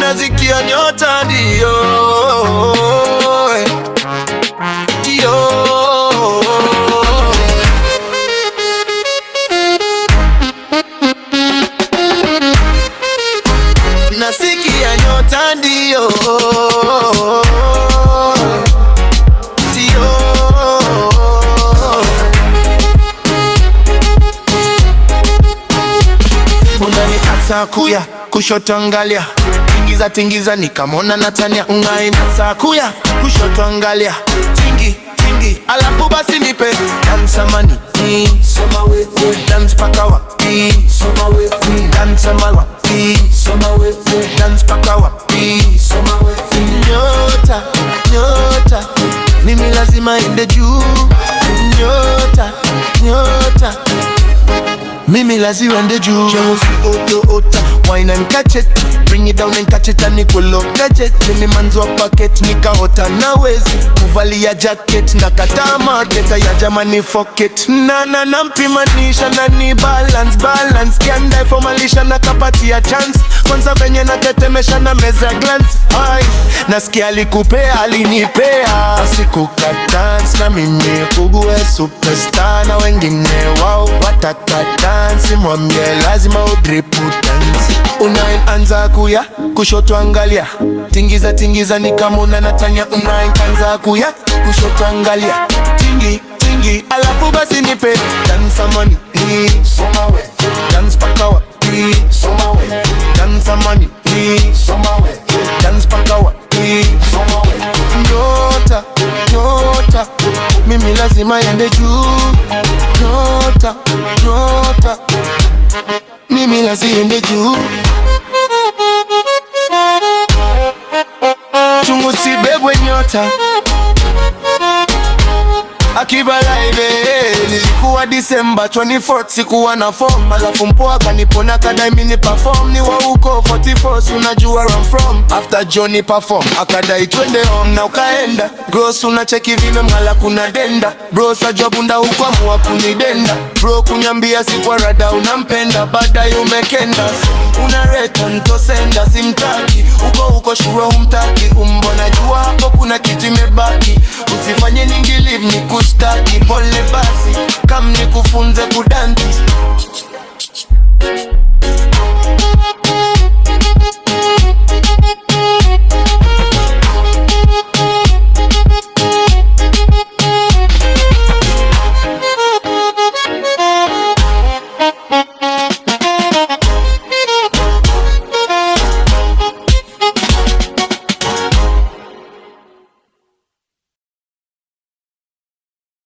nasikia nyota ndio nasikia nyota ndio kuya kushoto angalia, tingiza nikamona Natania. Unainasa kuya kushoto angalia, tingi alafu basi nipe dansa mani soma we dance paka wapi soma we dance malwa soma we dance paka wapi soma we nyota mimi lazima ende juu nyota mimi lazima ende juu. Ota wine and catch it, bring it down and catch it and nikulo gadget. Mimi manzo wa packet nikaota na wezi kuvalia jacket na kata market ya jamani fuck it. Na mpimanisha na ni balance kianda formalisha na kapatia chance. Kwanza venye na tetemesha na meza glance. Ay, nasikia alikupea alinipea siku dance na mimi kugue superstar na wengine wao wataka dance. Mwambie lazima udripu dance. Unaanza kuya kushoto angalia, tingiza nikamona Natania. Unaanza kuya kushoto angalia, tingi alafu basi nipe dansa money soma we dance paka wapi soma we dansa money soma we dance paka wapi soma we nyota mimi lazima ende juu nyota mimi lazima ende juu. Chungu sibebwe nyota Akiba live. Nilikuwa December 24th sikuwa na form. Alafu mpoa kanipona kadai mini perform. Ni wa uko 44 unajua where I'm from. After Johnny perform akadai twende home na ukaenda. Gross unacheki vime mhala kuna denda. Bro sa job unda ukwamua kunidenda. Bro kunyambia sikuwa rada unampenda. Baadaye umekenda unareta ntosenda simtaki. Uko shuro humtaki. Umbona jua hapo kuna kitu imebaki. Usifanye ningi live ni kushtaki. Pole basi kam nikufunze kudanti.